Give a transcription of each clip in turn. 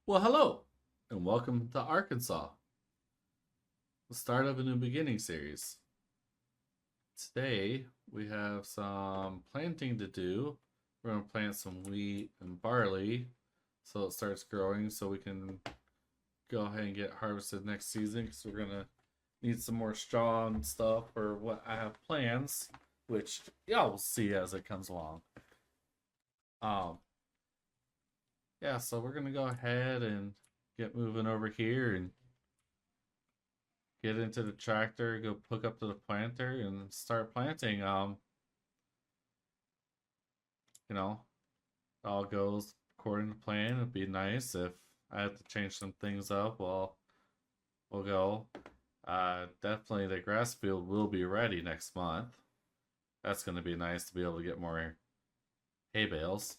Well, hello, and welcome to Arkansas, the start of a new beginning series. Today, we have some planting to do. We're going to plant some wheat and barley so it starts growing so we can go ahead and get harvested next season because we're going to need some more straw and stuff for what I have plans, which y'all will see as it comes along. Um, yeah, so we're going to go ahead and get moving over here and get into the tractor, go hook up to the planter, and start planting. You know, all goes according to plan. It'd be nice if I have to change some things up. Well, we'll go. Definitely the grass field will be ready next month. That's going to be nice to be able to get more hay bales.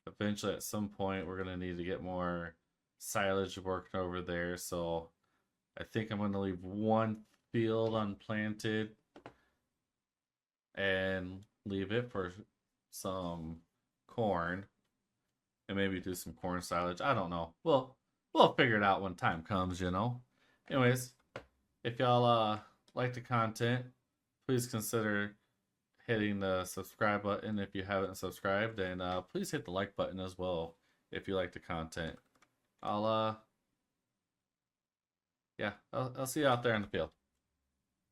Eventually, at some point, we're going to need to get more silage worked over there. So I think I'm going to leave one field unplanted and leave it for some corn and maybe do some corn silage. I don't know. We'll figure it out when time comes. Anyways, if y'all like the content, please consider hitting the subscribe button if you haven't subscribed, and please hit the like button as well if you like the content. I'll yeah, I'll see you out there in the field.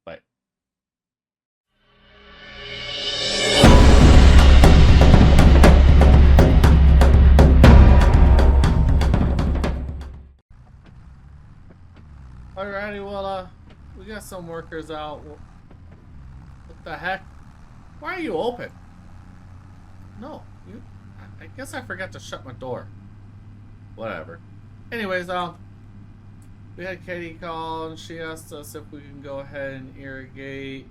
Bye. Alrighty, well, we got some workers out. What the heck? Why are you open? No, you. I guess I forgot to shut my door. Whatever. Anyways, we had Katie call and she asked us if we can go ahead and irrigate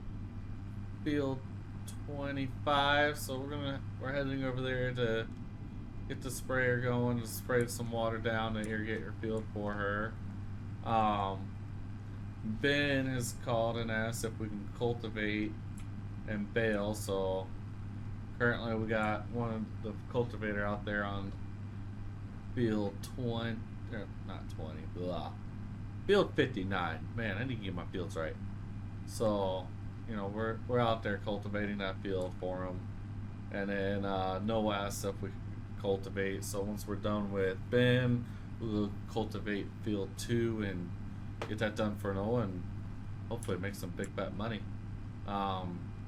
field 25. So we're heading over there to get the sprayer going to spray some water down to irrigate her field for her. Ben has called and asked if we can cultivate and bale. So currently we got one of the cultivator out there on field 20, not 20, blah. Field 59. Man, I need to get my fields right. So, we're out there cultivating that field for them. And then Noah asked if we could cultivate. So once we're done with Ben, we'll cultivate field 2 and get that done for Noah and hopefully make some big bet money.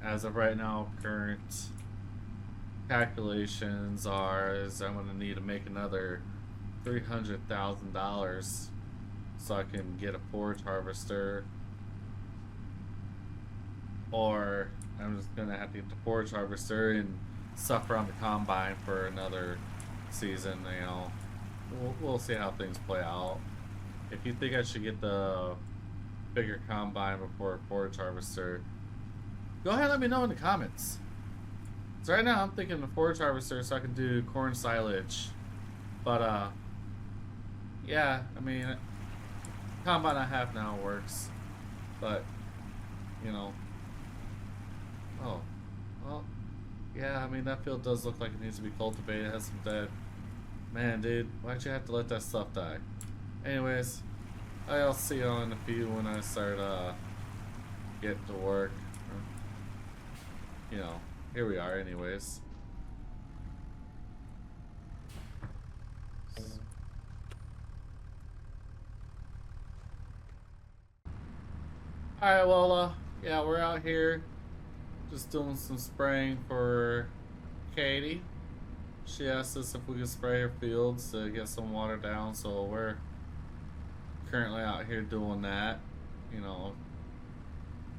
As of right now, current calculations is I'm going to need to make another $300,000 so I can get a forage harvester, or I'm just gonna have to get the forage harvester and suffer on the combine for another season. We'll see how things play out. If you think I should get the bigger combine before a forage harvester, go ahead and let me know in the comments. So right now I'm thinking the forage harvester so I can do corn silage, but yeah, I mean, combine I have now works, but oh, well, yeah, I mean that field does look like it needs to be cultivated. It has some dead. Man, dude, why'd you have to let that stuff die? Anyways, I'll see y'all in a few when I start getting to work. Here we are. Anyways. Alright, well, yeah, we're out here just doing some spraying for Katie. She asked us if we could spray her fields to get some water down, so we're currently out here doing that.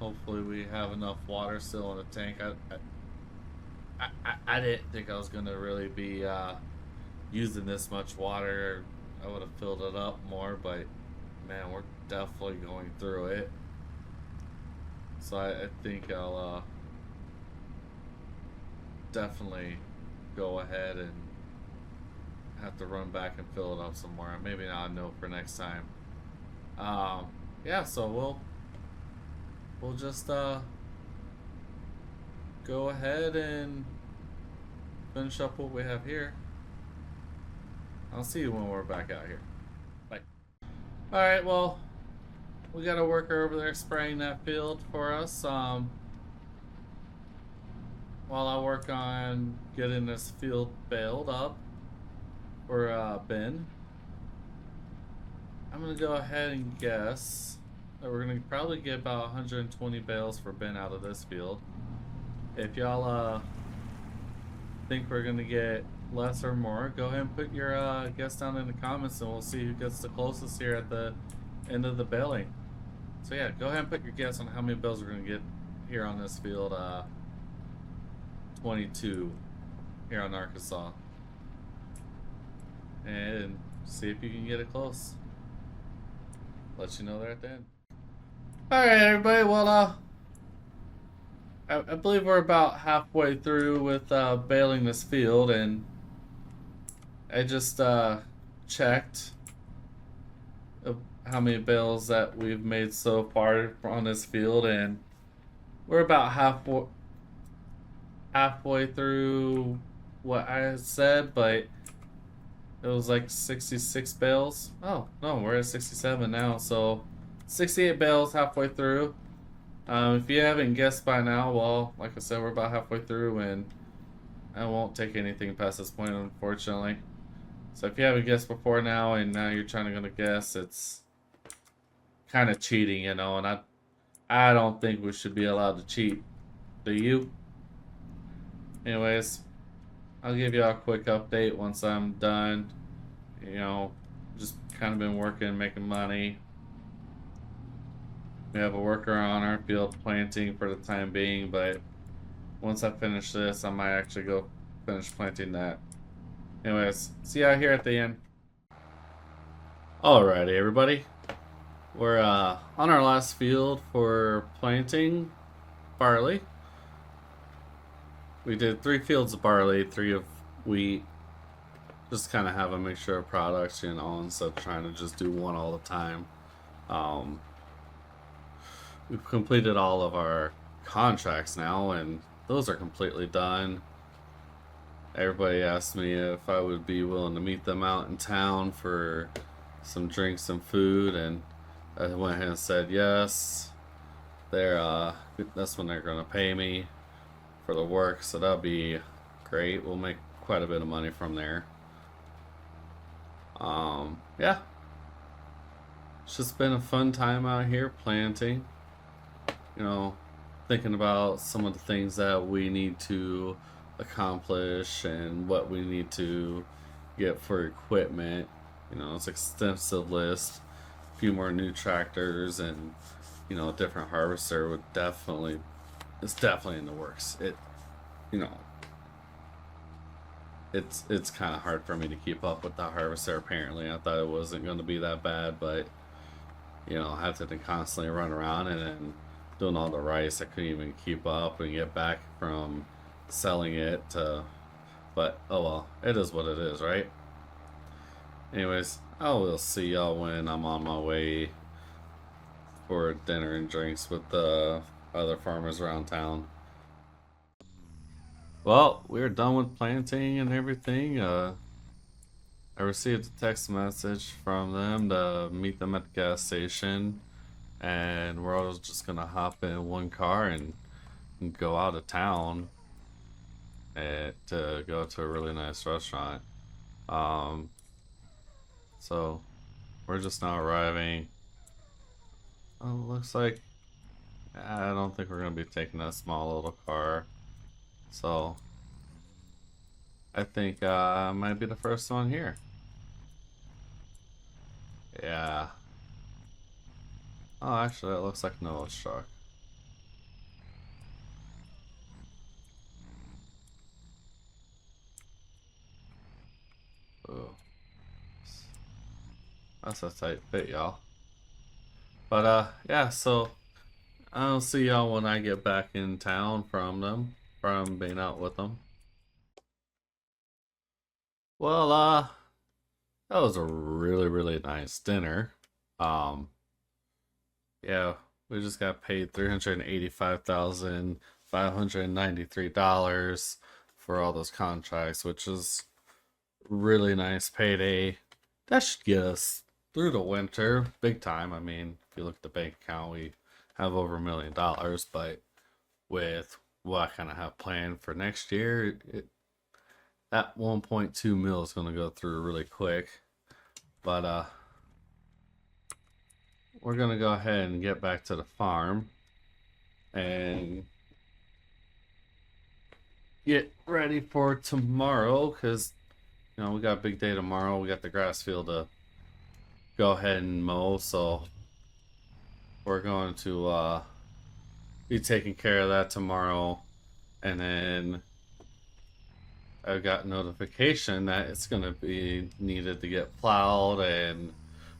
Hopefully we have enough water still in the tank. I didn't think I was going to really be using this much water. I would have filled it up more, but man, we're definitely going through it. So I think I'll definitely go ahead and have to run back and fill it up some more. Maybe not a note for next time. Yeah, so we'll just go ahead and finish up what we have here. I'll see you when we're back out here. Bye. All right. Well, we got a worker over there spraying that field for us. While I work on getting this field baled up for Ben, I'm gonna go ahead and guess that we're gonna probably get about 120 bales for Ben out of this field. If y'all think we're gonna get less or more, go ahead and put your guess down in the comments, and we'll see who gets the closest here at the end of the baling. So yeah, go ahead and put your guess on how many bales we're gonna get here on this field. 22 here on Arkansas, and see if you can get it close. Let you know there at the end. All right, everybody. Well, I believe we're about halfway through with baling this field, and I just checked how many bales that we've made so far on this field, and we're about halfway through what I said, but it was like 66 bales. Oh no, we're at 67 now, so 68 bales halfway through. If you haven't guessed by now, well, like I said, we're about halfway through, and I won't take anything past this point, unfortunately. So if you haven't guessed before now, and now you're trying to guess, it's kind of cheating, you know, and I don't think we should be allowed to cheat. Do you? Anyways, I'll give you a quick update once I'm done. You know, just kind of been working, making money. We have a worker on our field planting for the time being, but once I finish this, I might actually go finish planting that. Anyways, see you out here at the end. Alrighty, everybody. We're on our last field for planting barley. We did 3 fields of barley, 3 of wheat. Just kind of have a mixture of products, you know, instead of trying to just do one all the time. We've completed all of our contracts now, and those are completely done. Everybody asked me if I would be willing to meet them out in town for some drinks and food, and I went ahead and said yes. That's when they're gonna pay me for the work, so that'll be great. We'll make quite a bit of money from there. Yeah, it's just been a fun time out here planting, you know, thinking about some of the things that we need to accomplish and what we need to get for equipment. You know, it's an extensive list, a few more new tractors, and you know, a different harvester it's definitely in the works. You know, it's kind of hard for me to keep up with the harvester. Apparently, I thought it wasn't going to be that bad, but you know, I have to constantly run around and then doing all the rice. I couldn't even keep up and get back from selling it to, but oh well, it is what it is, right? Anyways, I will see y'all when I'm on my way for dinner and drinks with the other farmers around town. Well, we're done with planting and everything. I received a text message from them to meet them at the gas station, and we're all just gonna hop in one car and go out of town to go to a really nice restaurant. Um, so we're just now arriving. Oh, looks like I don't think we're gonna be taking that small little car. So I think I might be the first one here. Yeah. Oh, actually, that looks like Noah's truck. Ooh, that's a tight fit, y'all. But yeah. So I'll see y'all when I get back in town from being out with them. Well, that was a really nice dinner. Um, yeah, we just got paid $385,593 for all those contracts, which is really nice payday. That should get us through the winter big time. I mean, if you look at the bank account, we have over $1 million, but with what I kind of have planned for next year, that 1.2 mil is going to go through really quick. But we're going to go ahead and get back to the farm and get ready for tomorrow, because we got a big day tomorrow. We got the grass field to go ahead and mow, so we're going to be taking care of that tomorrow. And then I got notification that it's going to be needed to get plowed and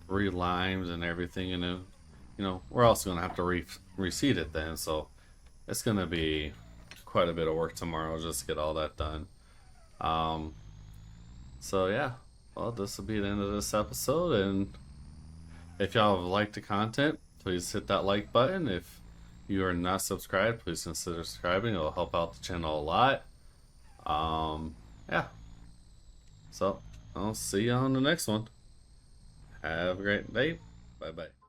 relimed and everything. And then, we're also going to have to reseed it then. So it's going to be quite a bit of work tomorrow just to get all that done. So yeah, well, this will be the end of this episode. And if y'all have liked the content, please hit that like button. If you are not subscribed, please consider subscribing. It'll help out the channel a lot. Yeah. So I'll see you on the next one. Have a great day. Bye bye.